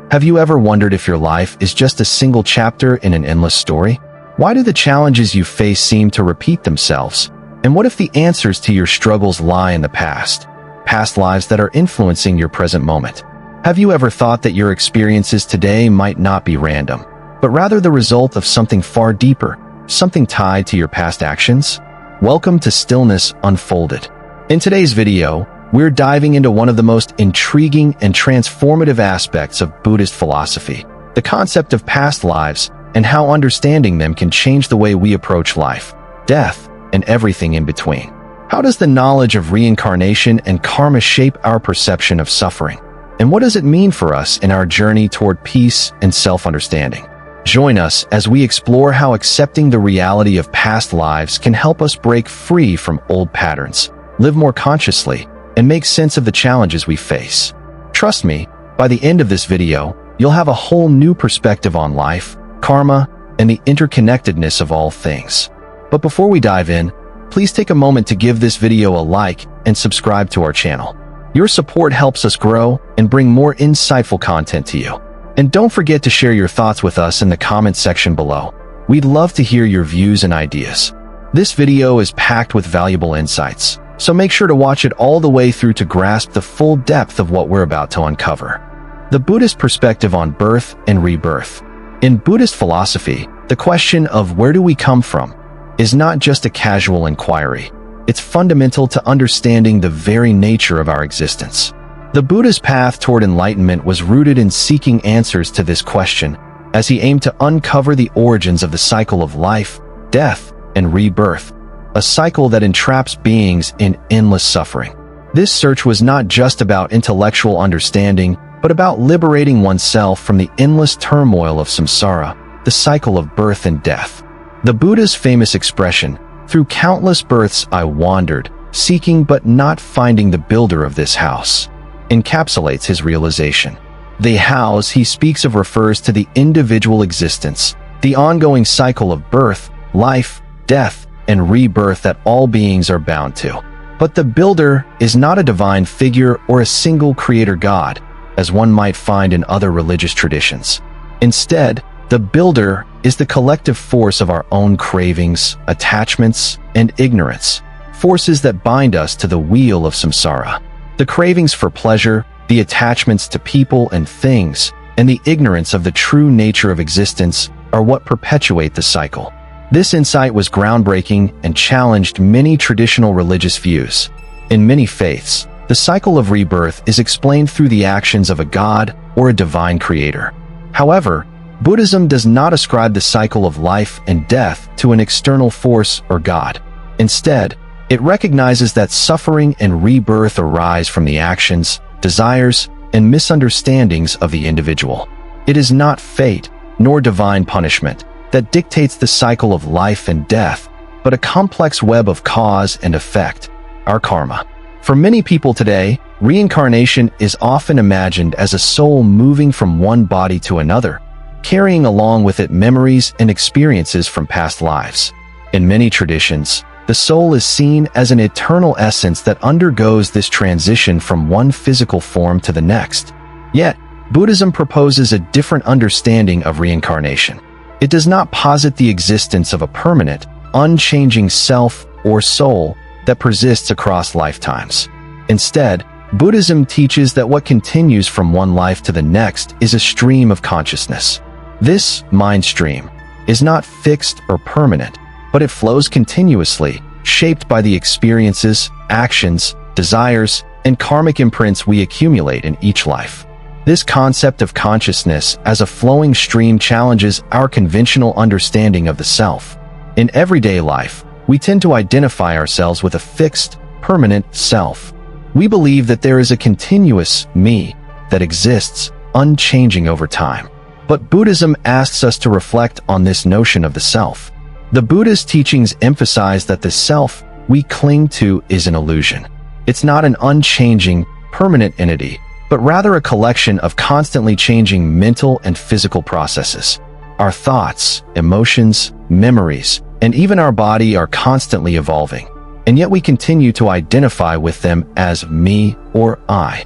Have you ever wondered if your life is just a single chapter in an endless story? Why do the challenges you face seem to repeat themselves? And what if the answers to your struggles lie in the past lives that are influencing your present moment? Have you ever thought that your experiences today might not be random, but rather the result of something far deeper, something tied to your past actions? Welcome to Stillness Unfolded. In today's video, we're diving into one of the most intriguing and transformative aspects of Buddhist philosophy, the concept of past lives and how understanding them can change the way we approach life, death, and everything in between. How does the knowledge of reincarnation and karma shape our perception of suffering? And what does it mean for us in our journey toward peace and self-understanding? Join us as we explore how accepting the reality of past lives can help us break free from old patterns, live more consciously, and make sense of the challenges we face. Trust me, by the end of this video, you'll have a whole new perspective on life, karma, and the interconnectedness of all things. But before we dive in, please take a moment to give this video a like and subscribe to our channel. Your support helps us grow and bring more insightful content to you. And don't forget to share your thoughts with us in the comment section below. We'd love to hear your views and ideas. This video is packed with valuable insights, so make sure to watch it all the way through to grasp the full depth of what we're about to uncover. The Buddhist perspective on birth and rebirth. In Buddhist philosophy, the question of where do we come from is not just a casual inquiry. It's fundamental to understanding the very nature of our existence. The Buddha's path toward enlightenment was rooted in seeking answers to this question, as he aimed to uncover the origins of the cycle of life, death, and rebirth, a cycle that entraps beings in endless suffering. This search was not just about intellectual understanding, but about liberating oneself from the endless turmoil of samsara, the cycle of birth and death. The Buddha's famous expression, "Through countless births I wandered, seeking but not finding the builder of this house," encapsulates his realization. The house he speaks of refers to the individual existence, the ongoing cycle of birth, life, death, and rebirth that all beings are bound to. But the builder is not a divine figure or a single creator god, as one might find in other religious traditions. Instead, the builder is the collective force of our own cravings, attachments, and ignorance, forces that bind us to the wheel of samsara. The cravings for pleasure, the attachments to people and things, and the ignorance of the true nature of existence are what perpetuate the cycle. This insight was groundbreaking and challenged many traditional religious views. In many faiths, the cycle of rebirth is explained through the actions of a god or a divine creator. However, Buddhism does not ascribe the cycle of life and death to an external force or god. Instead, it recognizes that suffering and rebirth arise from the actions, desires, and misunderstandings of the individual. It is not fate, nor divine punishment, that dictates the cycle of life and death, but a complex web of cause and effect, our karma. For many people today, reincarnation is often imagined as a soul moving from one body to another, carrying along with it memories and experiences from past lives. In many traditions, the soul is seen as an eternal essence that undergoes this transition from one physical form to the next. Yet, Buddhism proposes a different understanding of reincarnation. It does not posit the existence of a permanent, unchanging self or soul that persists across lifetimes. Instead, Buddhism teaches that what continues from one life to the next is a stream of consciousness. This mind stream is not fixed or permanent, but it flows continuously, shaped by the experiences, actions, desires, and karmic imprints we accumulate in each life. This concept of consciousness as a flowing stream challenges our conventional understanding of the self. In everyday life, we tend to identify ourselves with a fixed, permanent self. We believe that there is a continuous me that exists, unchanging over time. But Buddhism asks us to reflect on this notion of the self. The Buddha's teachings emphasize that the self we cling to is an illusion. It's not an unchanging, permanent entity, but rather a collection of constantly changing mental and physical processes. Our thoughts, emotions, memories, and even our body are constantly evolving, and yet we continue to identify with them as me or I.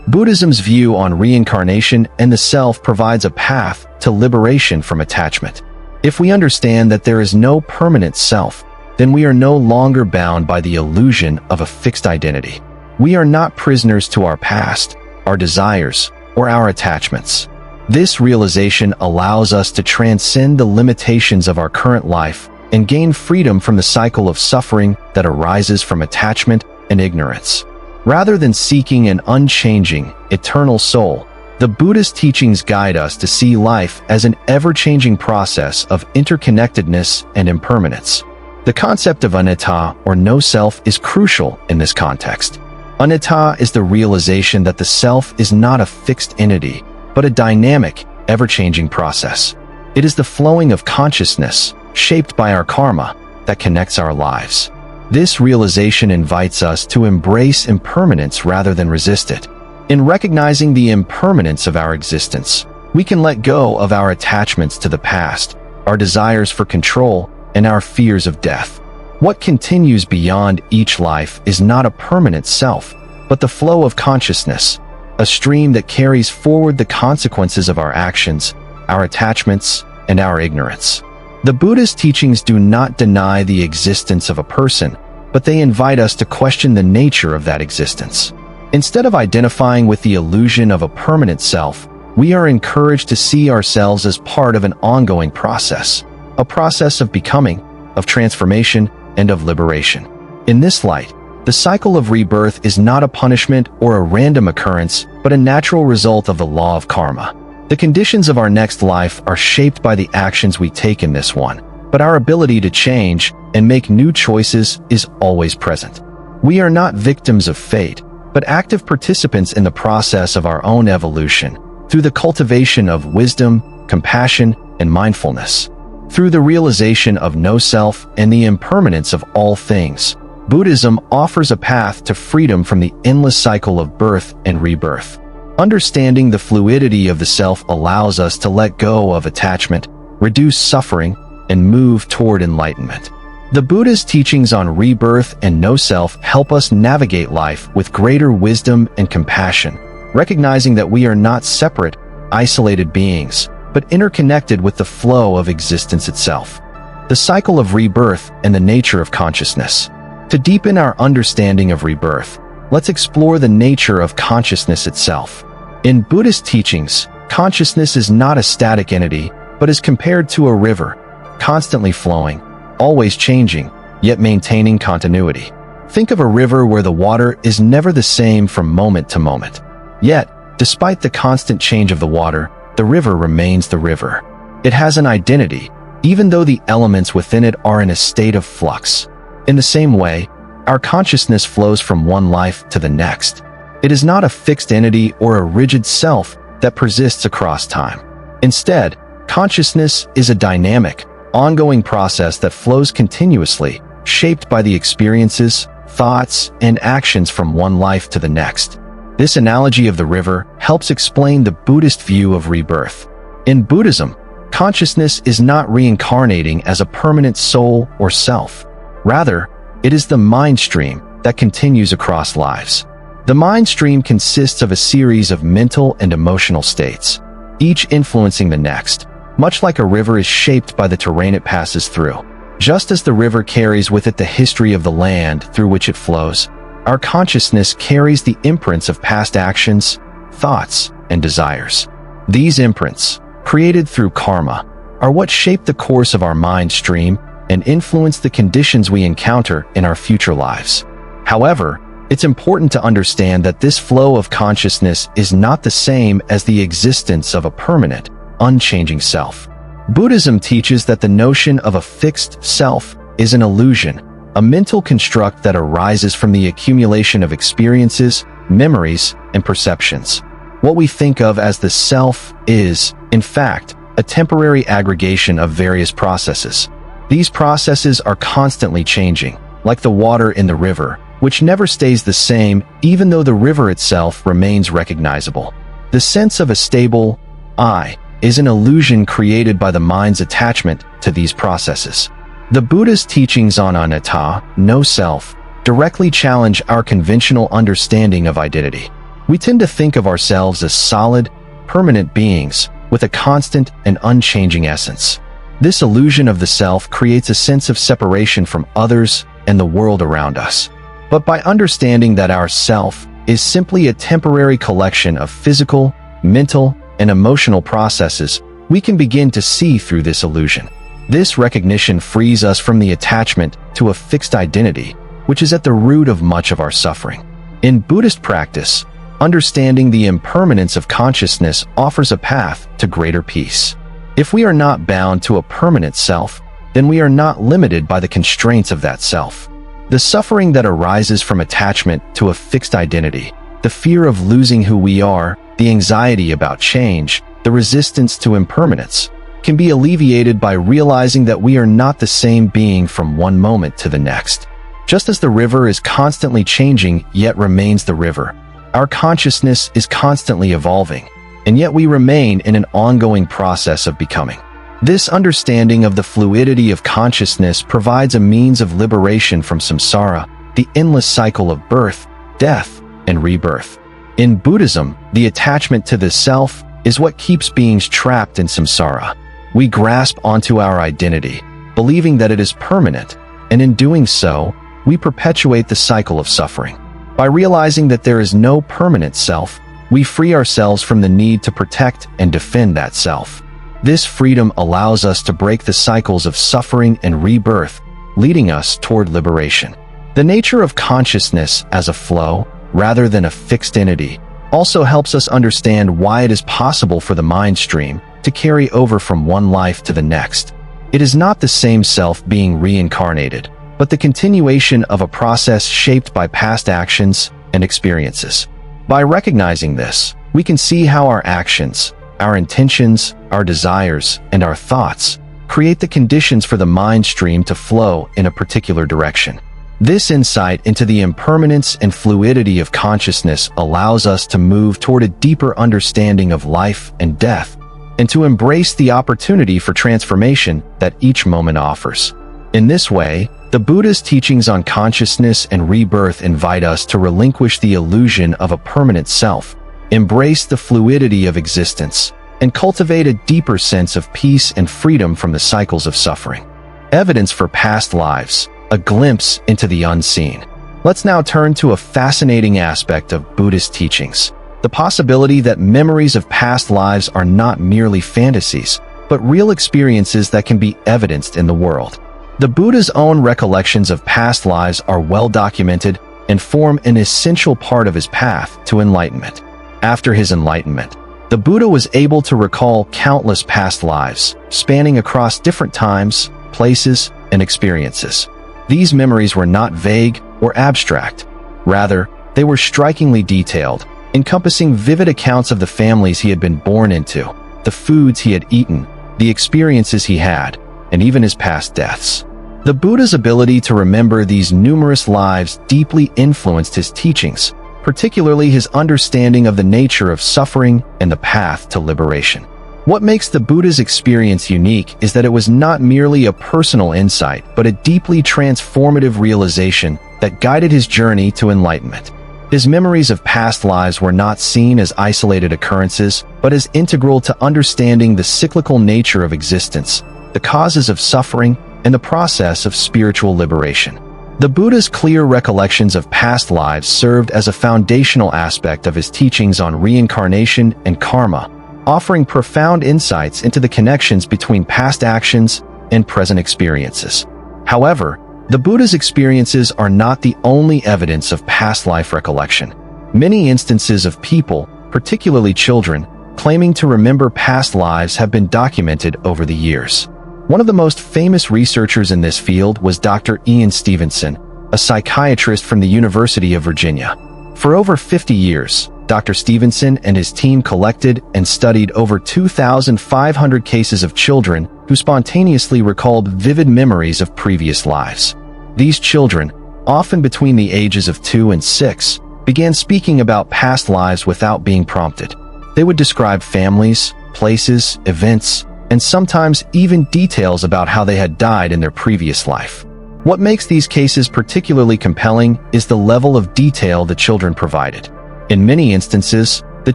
Buddhism's view on reincarnation and the self provides a path to liberation from attachment. If we understand that there is no permanent self, then we are no longer bound by the illusion of a fixed identity. We are not prisoners to our past, our desires, or our attachments. This realization allows us to transcend the limitations of our current life and gain freedom from the cycle of suffering that arises from attachment and ignorance. Rather than seeking an unchanging, eternal soul, the Buddhist teachings guide us to see life as an ever-changing process of interconnectedness and impermanence. The concept of anatta, or no self, is crucial in this context. Anatta is the realization that the self is not a fixed entity, but a dynamic, ever-changing process. It is the flowing of consciousness, shaped by our karma, that connects our lives. This realization invites us to embrace impermanence rather than resist it. In recognizing the impermanence of our existence, we can let go of our attachments to the past, our desires for control, and our fears of death. What continues beyond each life is not a permanent self, but the flow of consciousness, a stream that carries forward the consequences of our actions, our attachments, and our ignorance. The Buddhist teachings do not deny the existence of a person, but they invite us to question the nature of that existence. Instead of identifying with the illusion of a permanent self, we are encouraged to see ourselves as part of an ongoing process, a process of becoming, of transformation, and of liberation. In this light, the cycle of rebirth is not a punishment or a random occurrence, but a natural result of the law of karma. The conditions of our next life are shaped by the actions we take in this one, but our ability to change and make new choices is always present. We are not victims of fate, but active participants in the process of our own evolution, through the cultivation of wisdom, compassion, and mindfulness. Through the realization of no self and the impermanence of all things, Buddhism offers a path to freedom from the endless cycle of birth and rebirth. Understanding the fluidity of the self allows us to let go of attachment, reduce suffering, and move toward enlightenment. The Buddha's teachings on rebirth and no self help us navigate life with greater wisdom and compassion, recognizing that we are not separate, isolated beings, but interconnected with the flow of existence itself. The cycle of rebirth and the nature of consciousness. To deepen our understanding of rebirth, let's explore the nature of consciousness itself. In Buddhist teachings, consciousness is not a static entity, but is compared to a river, constantly flowing, always changing, yet maintaining continuity. Think of a river where the water is never the same from moment to moment. Yet, despite the constant change of the water, the river remains the river. It has an identity, even though the elements within it are in a state of flux. In the same way, our consciousness flows from one life to the next. It is not a fixed entity or a rigid self that persists across time. Instead, consciousness is a dynamic, ongoing process that flows continuously, shaped by the experiences, thoughts, and actions from one life to the next. This analogy of the river helps explain the Buddhist view of rebirth. In Buddhism, consciousness is not reincarnating as a permanent soul or self. Rather, it is the mind stream that continues across lives. The mind stream consists of a series of mental and emotional states, each influencing the next, much like a river is shaped by the terrain it passes through. Just as the river carries with it the history of the land through which it flows, our consciousness carries the imprints of past actions, thoughts, and desires. These imprints, created through karma, are what shape the course of our mind stream and influence the conditions we encounter in our future lives. However, it's important to understand that this flow of consciousness is not the same as the existence of a permanent, unchanging self. Buddhism teaches that the notion of a fixed self is an illusion, a mental construct that arises from the accumulation of experiences, memories, and perceptions. What we think of as the self is, in fact, a temporary aggregation of various processes. These processes are constantly changing, like the water in the river, which never stays the same even though the river itself remains recognizable. The sense of a stable I is an illusion created by the mind's attachment to these processes. The Buddha's teachings on anatta, no self, directly challenge our conventional understanding of identity. We tend to think of ourselves as solid, permanent beings with a constant and unchanging essence. This illusion of the self creates a sense of separation from others and the world around us. But by understanding that our self is simply a temporary collection of physical, mental, and emotional processes, we can begin to see through this illusion. This recognition frees us from the attachment to a fixed identity, which is at the root of much of our suffering. In Buddhist practice, understanding the impermanence of consciousness offers a path to greater peace. If we are not bound to a permanent self, then we are not limited by the constraints of that self. The suffering that arises from attachment to a fixed identity, the fear of losing who we are, the anxiety about change, the resistance to impermanence, can be alleviated by realizing that we are not the same being from one moment to the next. Just as the river is constantly changing yet remains the river, our consciousness is constantly evolving, and yet we remain in an ongoing process of becoming. This understanding of the fluidity of consciousness provides a means of liberation from samsara, the endless cycle of birth, death, and rebirth. In Buddhism, the attachment to the self is what keeps beings trapped in samsara. We grasp onto our identity, believing that it is permanent, and in doing so, we perpetuate the cycle of suffering. By realizing that there is no permanent self, we free ourselves from the need to protect and defend that self. This freedom allows us to break the cycles of suffering and rebirth, leading us toward liberation. The nature of consciousness as a flow, rather than a fixed entity, also helps us understand why it is possible for the mind stream to carry over from one life to the next. It is not the same self being reincarnated, but the continuation of a process shaped by past actions and experiences. By recognizing this, we can see how our actions, our intentions, our desires, and our thoughts create the conditions for the mind stream to flow in a particular direction. This insight into the impermanence and fluidity of consciousness allows us to move toward a deeper understanding of life and death, and to embrace the opportunity for transformation that each moment offers. In this way, the Buddha's teachings on consciousness and rebirth invite us to relinquish the illusion of a permanent self, embrace the fluidity of existence, and cultivate a deeper sense of peace and freedom from the cycles of suffering. Evidence for past lives, a glimpse into the unseen. Let's now turn to a fascinating aspect of Buddhist teachings: the possibility that memories of past lives are not merely fantasies, but real experiences that can be evidenced in the world. The Buddha's own recollections of past lives are well documented and form an essential part of his path to enlightenment. After his enlightenment, the Buddha was able to recall countless past lives, spanning across different times, places, and experiences. These memories were not vague or abstract. Rather, they were strikingly detailed, encompassing vivid accounts of the families he had been born into, the foods he had eaten, the experiences he had, and even his past deaths. The Buddha's ability to remember these numerous lives deeply influenced his teachings, particularly his understanding of the nature of suffering and the path to liberation. What makes the Buddha's experience unique is that it was not merely a personal insight, but a deeply transformative realization that guided his journey to enlightenment. His memories of past lives were not seen as isolated occurrences, but as integral to understanding the cyclical nature of existence, the causes of suffering, and the process of spiritual liberation. The Buddha's clear recollections of past lives served as a foundational aspect of his teachings on reincarnation and karma, offering profound insights into the connections between past actions and present experiences. However, the Buddha's experiences are not the only evidence of past life recollection. Many instances of people, particularly children, claiming to remember past lives have been documented over the years. One of the most famous researchers in this field was Dr. Ian Stevenson, a psychiatrist from the University of Virginia. For over 50 years, Dr. Stevenson and his team collected and studied over 2,500 cases of children who spontaneously recalled vivid memories of previous lives. These children, often between the ages of 2 and 6, began speaking about past lives without being prompted. They would describe families, places, events, and sometimes even details about how they had died in their previous life. What makes these cases particularly compelling is the level of detail the children provided. In many instances, the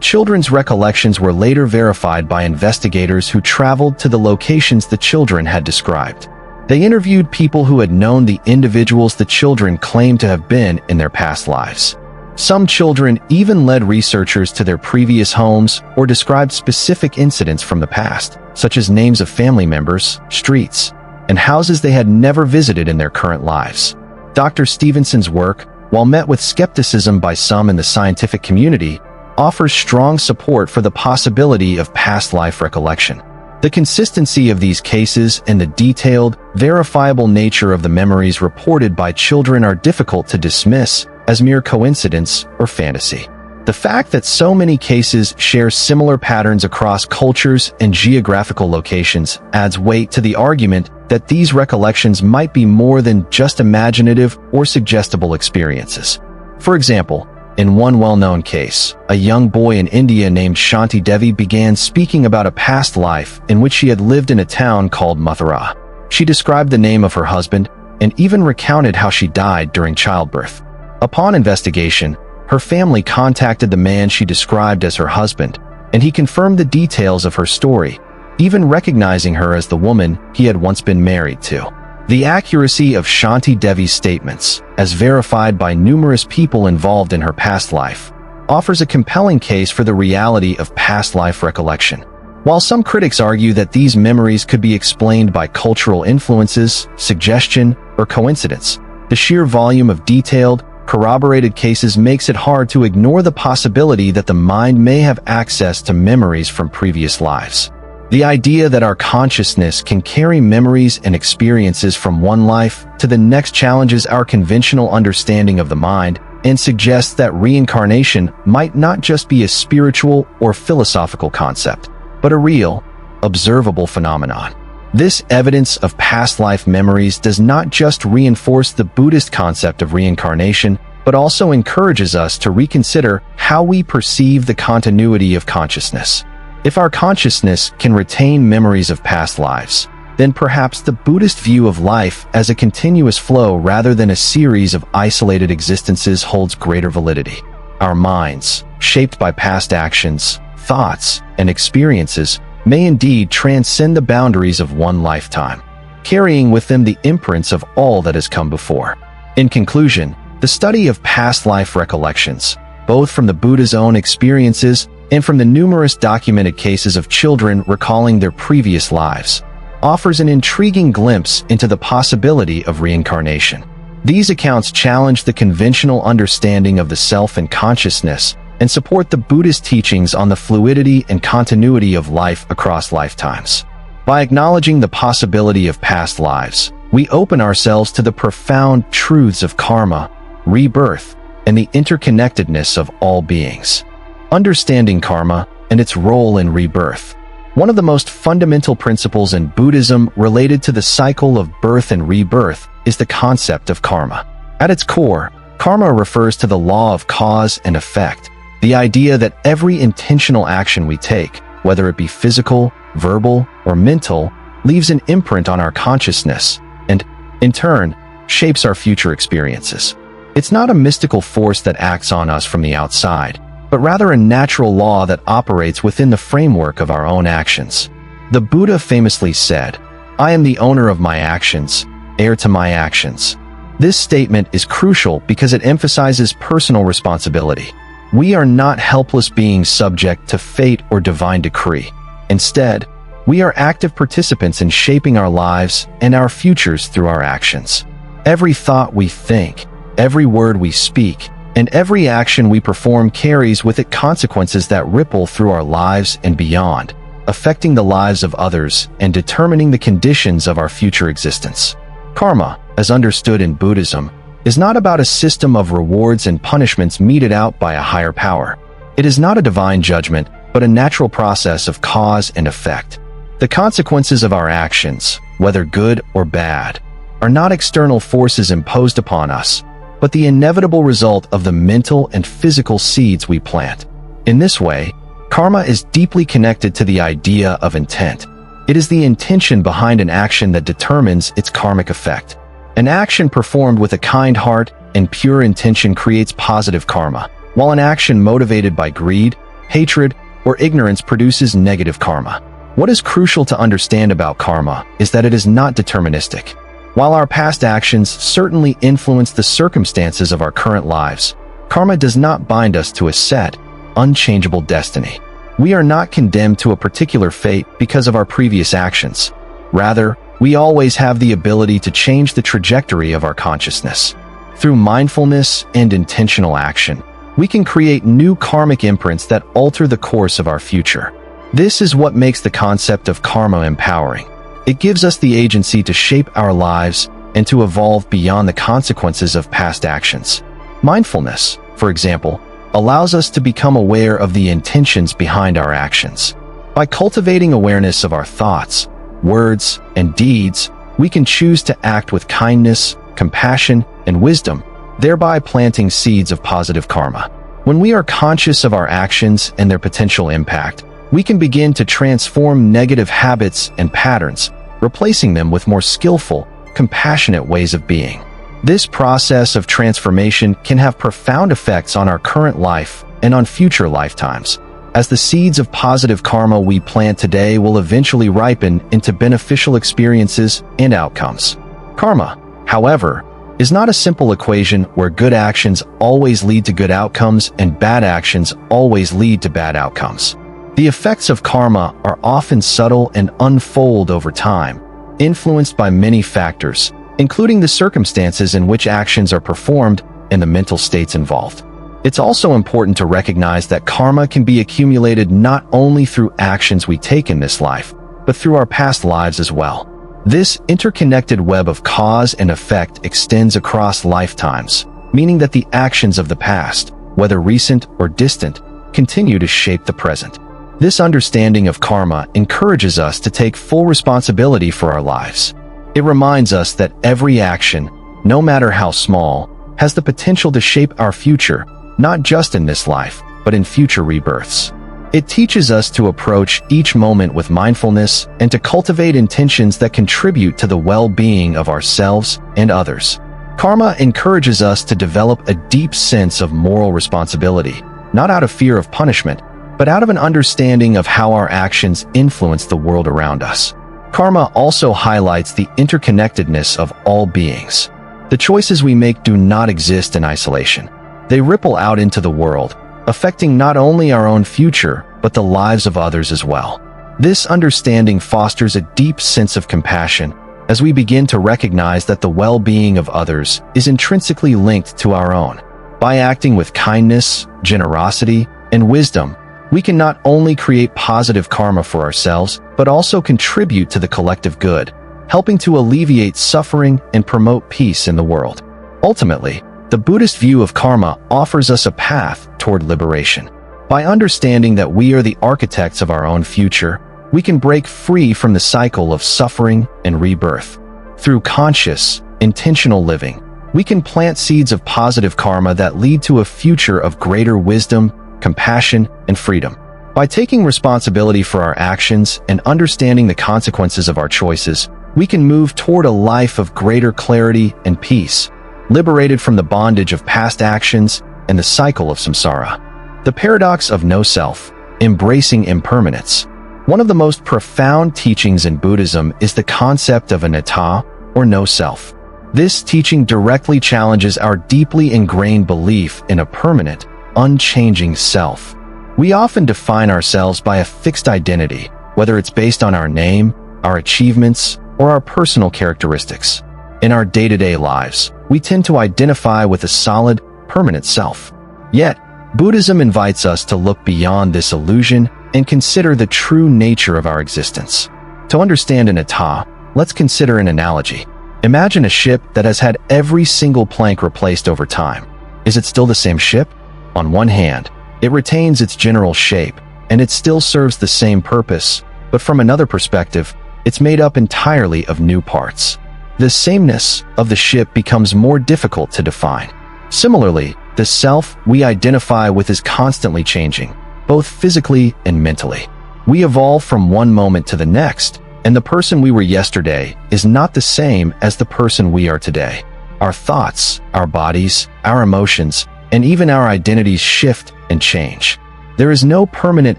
children's recollections were later verified by investigators who traveled to the locations the children had described. They interviewed people who had known the individuals the children claimed to have been in their past lives. Some children even led researchers to their previous homes or described specific incidents from the past, such as names of family members, streets, and houses they had never visited in their current lives. Dr. Stevenson's work, while met with skepticism by some in the scientific community, offers strong support for the possibility of past life recollection. The consistency of these cases and the detailed, verifiable nature of the memories reported by children are difficult to dismiss as mere coincidence or fantasy. The fact that so many cases share similar patterns across cultures and geographical locations adds weight to the argument that these recollections might be more than just imaginative or suggestible experiences. For example, in one well-known case, a young boy in India named Shanti Devi began speaking about a past life in which she had lived in a town called Mathura. She described the name of her husband and even recounted how she died during childbirth. Upon investigation, her family contacted the man she described as her husband, and he confirmed the details of her story, even recognizing her as the woman he had once been married to. The accuracy of Shanti Devi's statements, as verified by numerous people involved in her past life, offers a compelling case for the reality of past life recollection. While some critics argue that these memories could be explained by cultural influences, suggestion, or coincidence, the sheer volume of detailed, corroborated cases makes it hard to ignore the possibility that the mind may have access to memories from previous lives. The idea that our consciousness can carry memories and experiences from one life to the next challenges our conventional understanding of the mind and suggests that reincarnation might not just be a spiritual or philosophical concept, but a real, observable phenomenon. This evidence of past life memories does not just reinforce the Buddhist concept of reincarnation, but also encourages us to reconsider how we perceive the continuity of consciousness. If our consciousness can retain memories of past lives, then perhaps the Buddhist view of life as a continuous flow rather than a series of isolated existences holds greater validity. Our minds, shaped by past actions, thoughts, and experiences, may indeed transcend the boundaries of one lifetime, carrying with them the imprints of all that has come before. In conclusion, the study of past life recollections, both from the Buddha's own experiences and from the numerous documented cases of children recalling their previous lives, offers an intriguing glimpse into the possibility of reincarnation. These accounts challenge the conventional understanding of the self and consciousness and support the Buddhist teachings on the fluidity and continuity of life across lifetimes. By acknowledging the possibility of past lives, we open ourselves to the profound truths of karma, rebirth, and the interconnectedness of all beings. Understanding karma and its role in rebirth. One of the most fundamental principles in Buddhism related to the cycle of birth and rebirth is the concept of karma. At its core, karma refers to the law of cause and effect, the idea that every intentional action we take, whether it be physical, verbal, or mental, leaves an imprint on our consciousness and, in turn, shapes our future experiences. It's not a mystical force that acts on us from the outside, but rather a natural law that operates within the framework of our own actions. The Buddha famously said, "I am the owner of my actions, heir to my actions." This statement is crucial because it emphasizes personal responsibility. We are not helpless beings subject to fate or divine decree. Instead, we are active participants in shaping our lives and our futures through our actions. Every thought we think, every word we speak, and every action we perform carries with it consequences that ripple through our lives and beyond, affecting the lives of others and determining the conditions of our future existence. Karma, as understood in Buddhism, is not about a system of rewards and punishments meted out by a higher power. It is not a divine judgment, but a natural process of cause and effect. The consequences of our actions, whether good or bad, are not external forces imposed upon us, but the inevitable result of the mental and physical seeds we plant. In this way, karma is deeply connected to the idea of intent. It is the intention behind an action that determines its karmic effect. An action performed with a kind heart and pure intention creates positive karma, while an action motivated by greed, hatred, or ignorance produces negative karma. What is crucial to understand about karma is that it is not deterministic. While our past actions certainly influence the circumstances of our current lives, karma does not bind us to a set, unchangeable destiny. We are not condemned to a particular fate because of our previous actions. Rather, we always have the ability to change the trajectory of our consciousness. Through mindfulness and intentional action, we can create new karmic imprints that alter the course of our future. This is what makes the concept of karma empowering. It gives us the agency to shape our lives and to evolve beyond the consequences of past actions. Mindfulness, for example, allows us to become aware of the intentions behind our actions. By cultivating awareness of our thoughts, words, and deeds, we can choose to act with kindness, compassion, and wisdom, thereby planting seeds of positive karma. When we are conscious of our actions and their potential impact, we can begin to transform negative habits and patterns, replacing them with more skillful, compassionate ways of being. This process of transformation can have profound effects on our current life and on future lifetimes, as the seeds of positive karma we plant today will eventually ripen into beneficial experiences and outcomes. Karma, however, is not a simple equation where good actions always lead to good outcomes and bad actions always lead to bad outcomes. The effects of karma are often subtle and unfold over time, influenced by many factors, including the circumstances in which actions are performed and the mental states involved. It's also important to recognize that karma can be accumulated not only through actions we take in this life, but through our past lives as well. This interconnected web of cause and effect extends across lifetimes, meaning that the actions of the past, whether recent or distant, continue to shape the present. This understanding of karma encourages us to take full responsibility for our lives. It reminds us that every action, no matter how small, has the potential to shape our future, not just in this life, but in future rebirths. It teaches us to approach each moment with mindfulness and to cultivate intentions that contribute to the well-being of ourselves and others. Karma encourages us to develop a deep sense of moral responsibility, not out of fear of punishment, but out of an understanding of how our actions influence the world around us. Karma also highlights the interconnectedness of all beings. The choices we make do not exist in isolation. They ripple out into the world, affecting not only our own future, but the lives of others as well. This understanding fosters a deep sense of compassion as we begin to recognize that the well-being of others is intrinsically linked to our own. By acting with kindness, generosity, and wisdom, we can not only create positive karma for ourselves, but also contribute to the collective good, helping to alleviate suffering and promote peace in the world. Ultimately, the Buddhist view of karma offers us a path toward liberation. By understanding that we are the architects of our own future, we can break free from the cycle of suffering and rebirth. Through conscious, intentional living, we can plant seeds of positive karma that lead to a future of greater wisdom, compassion, and freedom. By taking responsibility for our actions and understanding the consequences of our choices, we can move toward a life of greater clarity and peace, liberated from the bondage of past actions and the cycle of samsara. The paradox of no self, embracing impermanence. One of the most profound teachings in Buddhism is the concept of anatta, or no self. This teaching directly challenges our deeply ingrained belief in a permanent, unchanging self. We often define ourselves by a fixed identity, whether it's based on our name, our achievements, or our personal characteristics. In our day-to-day lives, we tend to identify with a solid, permanent self. Yet, Buddhism invites us to look beyond this illusion and consider the true nature of our existence. To understand anatta, let's consider an analogy. Imagine a ship that has had every single plank replaced over time. Is it still the same ship? On one hand, it retains its general shape, and it still serves the same purpose, but from another perspective, it's made up entirely of new parts. The sameness of the ship becomes more difficult to define. Similarly, the self we identify with is constantly changing, both physically and mentally. We evolve from one moment to the next, and the person we were yesterday is not the same as the person we are today. Our thoughts, our bodies, our emotions, and even our identities shift and change. There is no permanent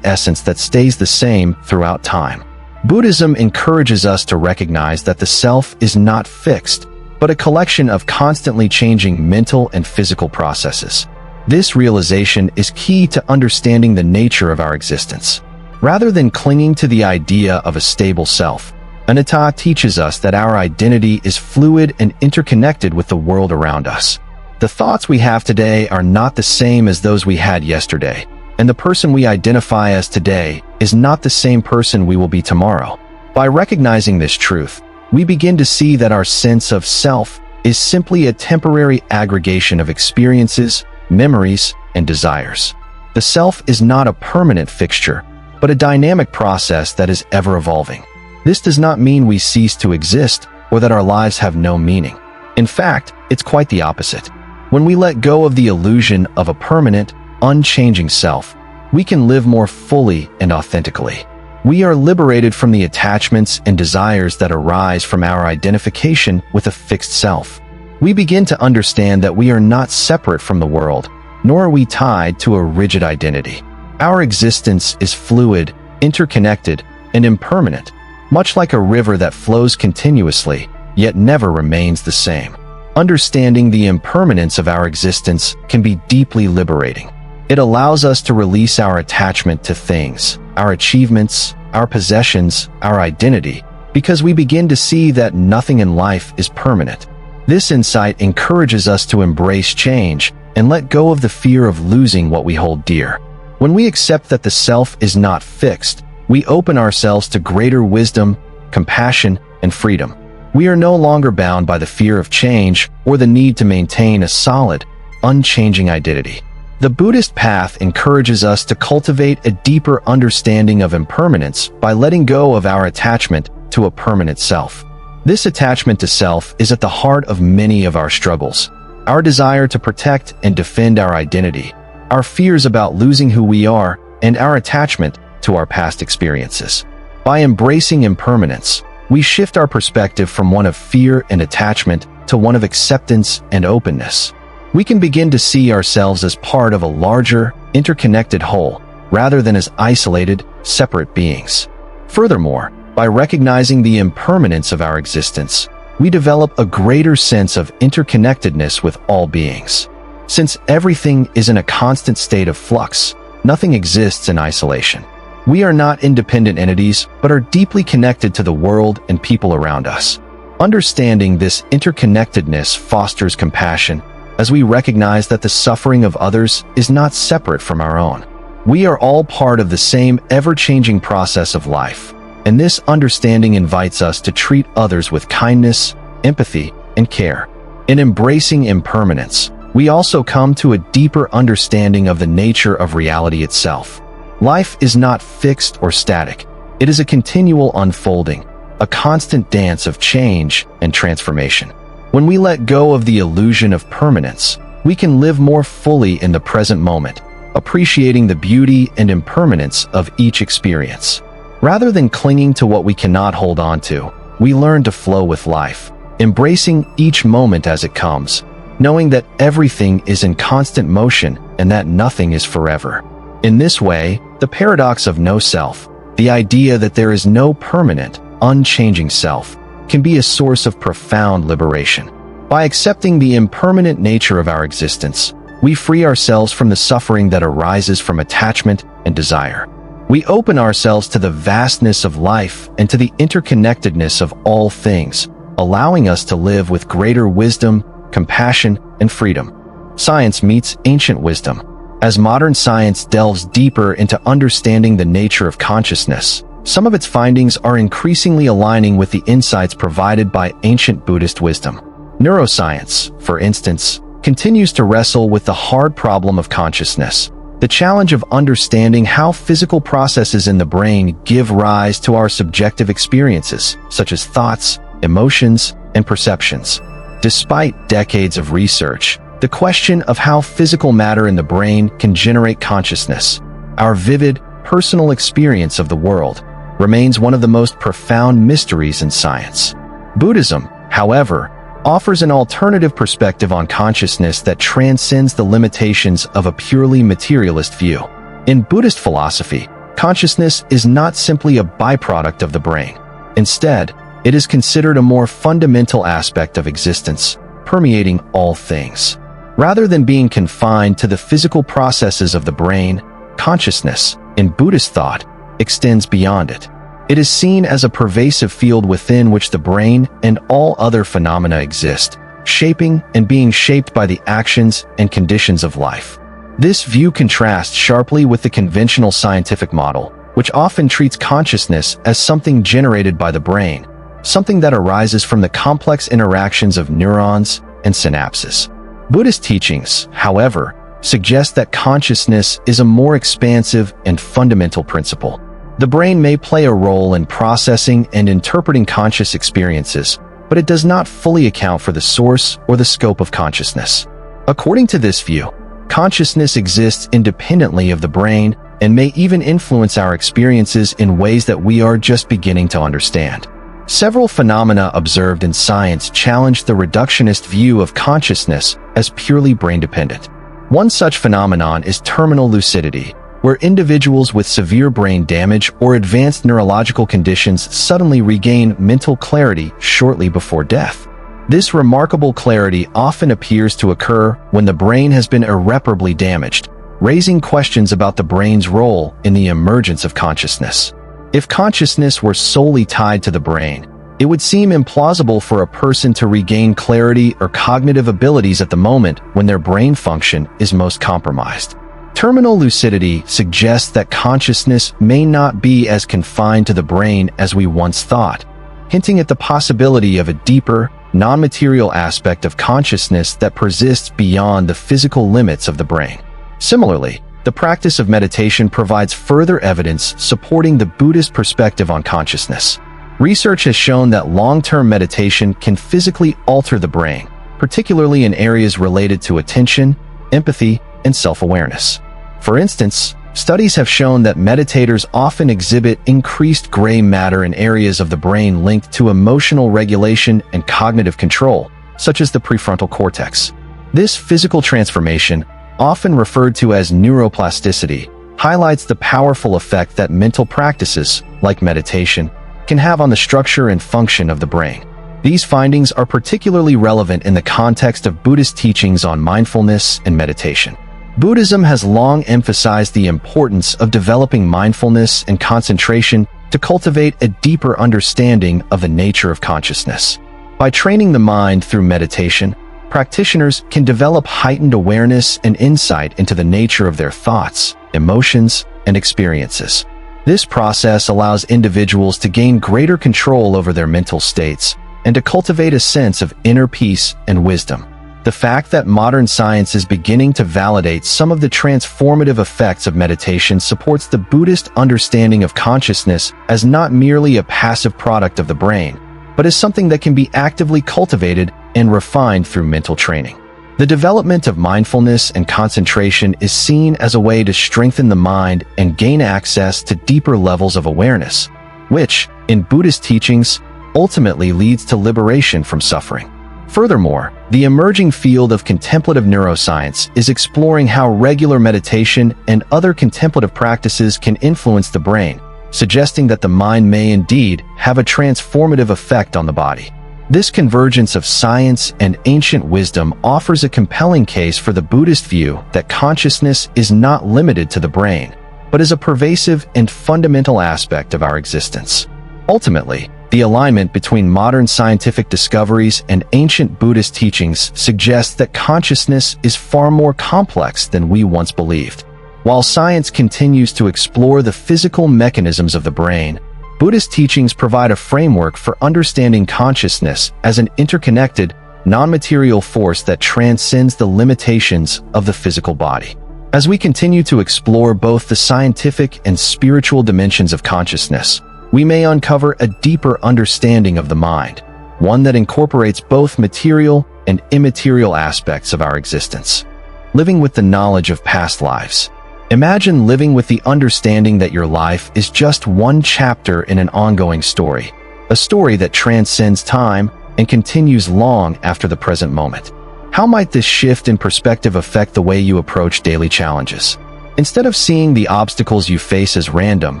essence that stays the same throughout time. Buddhism encourages us to recognize that the self is not fixed, but a collection of constantly changing mental and physical processes. This realization is key to understanding the nature of our existence. Rather than clinging to the idea of a stable self, Anatta teaches us that our identity is fluid and interconnected with the world around us. The thoughts we have today are not the same as those we had yesterday, and the person we identify as today is not the same person we will be tomorrow. By recognizing this truth, we begin to see that our sense of self is simply a temporary aggregation of experiences, memories, and desires. The self is not a permanent fixture, but a dynamic process that is ever evolving. This does not mean we cease to exist or that our lives have no meaning. In fact, it's quite the opposite. When we let go of the illusion of a permanent, unchanging self, we can live more fully and authentically. We are liberated from the attachments and desires that arise from our identification with a fixed self. We begin to understand that we are not separate from the world, nor are we tied to a rigid identity. Our existence is fluid, interconnected, and impermanent, much like a river that flows continuously, yet never remains the same. Understanding the impermanence of our existence can be deeply liberating. It allows us to release our attachment to things, our achievements, our possessions, our identity, because we begin to see that nothing in life is permanent. This insight encourages us to embrace change and let go of the fear of losing what we hold dear. When we accept that the self is not fixed, we open ourselves to greater wisdom, compassion, and freedom. We are no longer bound by the fear of change or the need to maintain a solid, unchanging identity. The Buddhist path encourages us to cultivate a deeper understanding of impermanence by letting go of our attachment to a permanent self. This attachment to self is at the heart of many of our struggles. Our desire to protect and defend our identity, our fears about losing who we are, and our attachment to our past experiences. By embracing impermanence, we shift our perspective from one of fear and attachment to one of acceptance and openness. We can begin to see ourselves as part of a larger, interconnected whole, rather than as isolated, separate beings. Furthermore, by recognizing the impermanence of our existence, we develop a greater sense of interconnectedness with all beings. Since everything is in a constant state of flux, nothing exists in isolation. We are not independent entities, but are deeply connected to the world and people around us. Understanding this interconnectedness fosters compassion, as we recognize that the suffering of others is not separate from our own. We are all part of the same ever-changing process of life, and this understanding invites us to treat others with kindness, empathy, and care. In embracing impermanence, we also come to a deeper understanding of the nature of reality itself. Life is not fixed or static. It is a continual unfolding, a constant dance of change and transformation. When we let go of the illusion of permanence, we can live more fully in the present moment, appreciating the beauty and impermanence of each experience. Rather than clinging to what we cannot hold on to, we learn to flow with life, embracing each moment as it comes, knowing that everything is in constant motion and that nothing is forever. In this way, the paradox of no self, the idea that there is no permanent, unchanging self, can be a source of profound liberation. By accepting the impermanent nature of our existence, we free ourselves from the suffering that arises from attachment and desire. We open ourselves to the vastness of life and to the interconnectedness of all things, allowing us to live with greater wisdom, compassion, and freedom. Science meets ancient wisdom. As modern science delves deeper into understanding the nature of consciousness, some of its findings are increasingly aligning with the insights provided by ancient Buddhist wisdom. Neuroscience, for instance, continues to wrestle with the hard problem of consciousness, the challenge of understanding how physical processes in the brain give rise to our subjective experiences, such as thoughts, emotions, and perceptions. Despite decades of research, the question of how physical matter in the brain can generate consciousness, our vivid, personal experience of the world, remains one of the most profound mysteries in science. Buddhism, however, offers an alternative perspective on consciousness that transcends the limitations of a purely materialist view. In Buddhist philosophy, consciousness is not simply a byproduct of the brain. Instead, it is considered a more fundamental aspect of existence, permeating all things. Rather than being confined to the physical processes of the brain, consciousness, in Buddhist thought, extends beyond it. It is seen as a pervasive field within which the brain and all other phenomena exist, shaping and being shaped by the actions and conditions of life. This view contrasts sharply with the conventional scientific model, which often treats consciousness as something generated by the brain, something that arises from the complex interactions of neurons and synapses. Buddhist teachings, however, suggest that consciousness is a more expansive and fundamental principle. The brain may play a role in processing and interpreting conscious experiences, but it does not fully account for the source or the scope of consciousness. According to this view, consciousness exists independently of the brain and may even influence our experiences in ways that we are just beginning to understand. Several phenomena observed in science challenge the reductionist view of consciousness as purely brain-dependent. One such phenomenon is terminal lucidity, where individuals with severe brain damage or advanced neurological conditions suddenly regain mental clarity shortly before death. This remarkable clarity often appears to occur when the brain has been irreparably damaged, raising questions about the brain's role in the emergence of consciousness. If consciousness were solely tied to the brain, it would seem implausible for a person to regain clarity or cognitive abilities at the moment when their brain function is most compromised. Terminal lucidity suggests that consciousness may not be as confined to the brain as we once thought, hinting at the possibility of a deeper, non-material aspect of consciousness that persists beyond the physical limits of the brain. Similarly, the practice of meditation provides further evidence supporting the Buddhist perspective on consciousness. Research has shown that long-term meditation can physically alter the brain, particularly in areas related to attention, empathy, and self-awareness. For instance, studies have shown that meditators often exhibit increased gray matter in areas of the brain linked to emotional regulation and cognitive control, such as the prefrontal cortex. This physical transformation, often referred to as neuroplasticity, highlights the powerful effect that mental practices, like meditation, can have on the structure and function of the brain. These findings are particularly relevant in the context of Buddhist teachings on mindfulness and meditation. Buddhism has long emphasized the importance of developing mindfulness and concentration to cultivate a deeper understanding of the nature of consciousness. By training the mind through meditation, practitioners can develop heightened awareness and insight into the nature of their thoughts, emotions, and experiences. This process allows individuals to gain greater control over their mental states and to cultivate a sense of inner peace and wisdom. The fact that modern science is beginning to validate some of the transformative effects of meditation supports the Buddhist understanding of consciousness as not merely a passive product of the brain, but as something that can be actively cultivated and refined through mental training. The development of mindfulness and concentration is seen as a way to strengthen the mind and gain access to deeper levels of awareness, which, in Buddhist teachings, ultimately leads to liberation from suffering. Furthermore, the emerging field of contemplative neuroscience is exploring how regular meditation and other contemplative practices can influence the brain, suggesting that the mind may indeed have a transformative effect on the body. This convergence of science and ancient wisdom offers a compelling case for the Buddhist view that consciousness is not limited to the brain, but is a pervasive and fundamental aspect of our existence. Ultimately, the alignment between modern scientific discoveries and ancient Buddhist teachings suggests that consciousness is far more complex than we once believed. While science continues to explore the physical mechanisms of the brain, Buddhist teachings provide a framework for understanding consciousness as an interconnected, non-material force that transcends the limitations of the physical body. As we continue to explore both the scientific and spiritual dimensions of consciousness, we may uncover a deeper understanding of the mind, one that incorporates both material and immaterial aspects of our existence. Living with the knowledge of past lives. Imagine living with the understanding that your life is just one chapter in an ongoing story, a story that transcends time and continues long after the present moment. How might this shift in perspective affect the way you approach daily challenges? Instead of seeing the obstacles you face as random,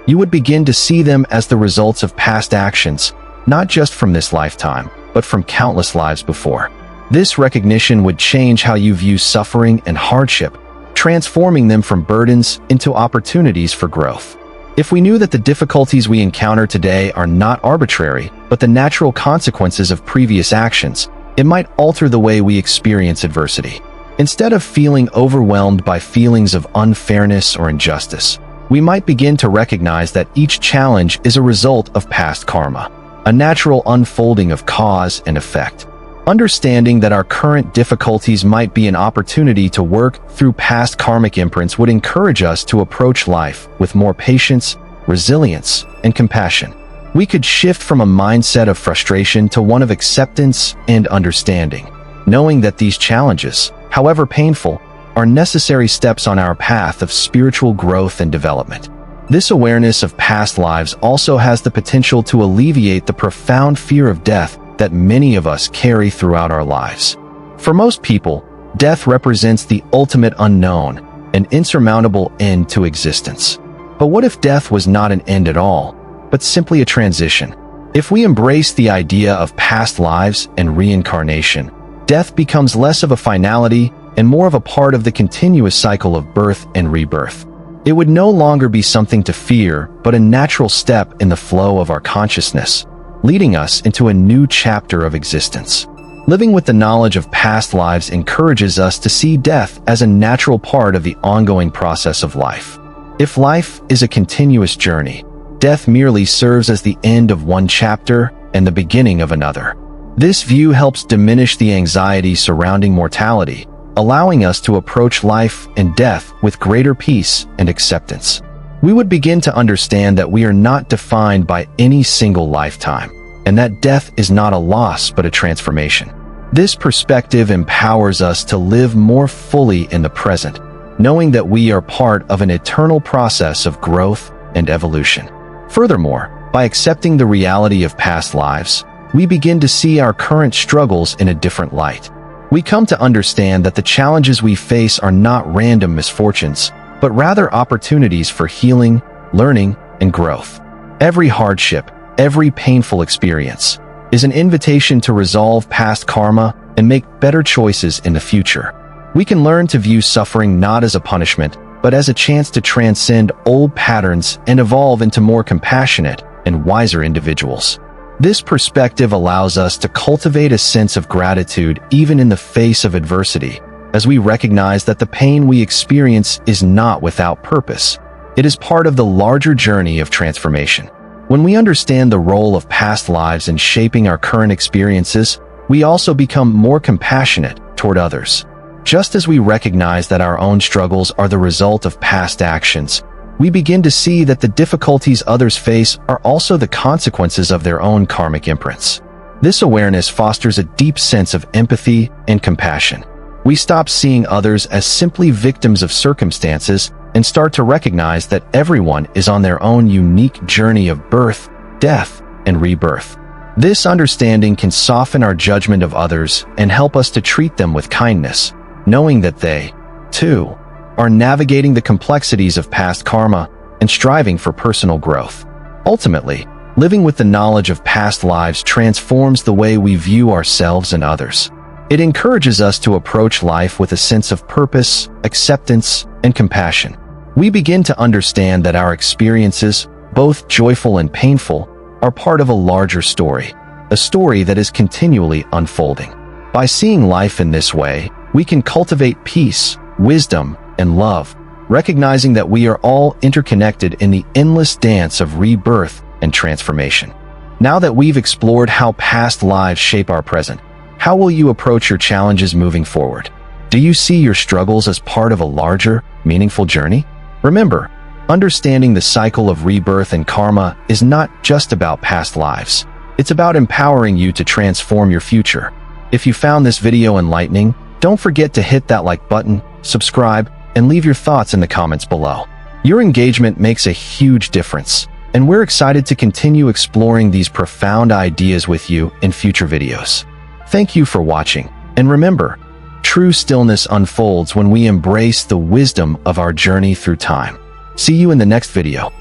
you would begin to see them as the results of past actions, not just from this lifetime, but from countless lives before. This recognition would change how you view suffering and hardship, transforming them from burdens into opportunities for growth. If we knew that the difficulties we encounter today are not arbitrary, but the natural consequences of previous actions, it might alter the way we experience adversity. Instead of feeling overwhelmed by feelings of unfairness or injustice, we might begin to recognize that each challenge is a result of past karma, a natural unfolding of cause and effect. Understanding that our current difficulties might be an opportunity to work through past karmic imprints would encourage us to approach life with more patience, resilience, and compassion. We could shift from a mindset of frustration to one of acceptance and understanding, knowing that these challenges, however painful, are necessary steps on our path of spiritual growth and development. This awareness of past lives also has the potential to alleviate the profound fear of death that many of us carry throughout our lives. For most people, death represents the ultimate unknown, an insurmountable end to existence. But what if death was not an end at all, but simply a transition? If we embrace the idea of past lives and reincarnation, death becomes less of a finality and more of a part of the continuous cycle of birth and rebirth. It would no longer be something to fear, but a natural step in the flow of our consciousness, leading us into a new chapter of existence. Living with the knowledge of past lives encourages us to see death as a natural part of the ongoing process of life. If life is a continuous journey, death merely serves as the end of one chapter and the beginning of another. This view helps diminish the anxiety surrounding mortality, allowing us to approach life and death with greater peace and acceptance. We would begin to understand that we are not defined by any single lifetime, and that death is not a loss but a transformation. This perspective empowers us to live more fully in the present, knowing that we are part of an eternal process of growth and evolution. Furthermore, by accepting the reality of past lives, we begin to see our current struggles in a different light. We come to understand that the challenges we face are not random misfortunes, but rather opportunities for healing, learning, and growth. Every hardship, every painful experience, is an invitation to resolve past karma and make better choices in the future. We can learn to view suffering not as a punishment, but as a chance to transcend old patterns and evolve into more compassionate and wiser individuals. This perspective allows us to cultivate a sense of gratitude even in the face of adversity, as we recognize that the pain we experience is not without purpose. It is part of the larger journey of transformation. When we understand the role of past lives in shaping our current experiences, we also become more compassionate toward others. Just as we recognize that our own struggles are the result of past actions, we begin to see that the difficulties others face are also the consequences of their own karmic imprints. This awareness fosters a deep sense of empathy and compassion. We stop seeing others as simply victims of circumstances and start to recognize that everyone is on their own unique journey of birth, death, and rebirth. This understanding can soften our judgment of others and help us to treat them with kindness, knowing that they, too, are navigating the complexities of past karma and striving for personal growth. Ultimately, living with the knowledge of past lives transforms the way we view ourselves and others. It encourages us to approach life with a sense of purpose, acceptance, and compassion. We begin to understand that our experiences, both joyful and painful, are part of a larger story, a story that is continually unfolding. By seeing life in this way, we can cultivate peace, wisdom, and love, recognizing that we are all interconnected in the endless dance of rebirth and transformation. Now that we've explored how past lives shape our present, how will you approach your challenges moving forward? Do you see your struggles as part of a larger, meaningful journey? Remember, understanding the cycle of rebirth and karma is not just about past lives. It's about empowering you to transform your future. If you found this video enlightening, don't forget to hit that like button, subscribe, and leave your thoughts in the comments below. Your engagement makes a huge difference, And we're excited to continue exploring these profound ideas with you in future videos. Thank you for watching, and remember, true stillness unfolds when we embrace the wisdom of our journey through time. See you in the next video.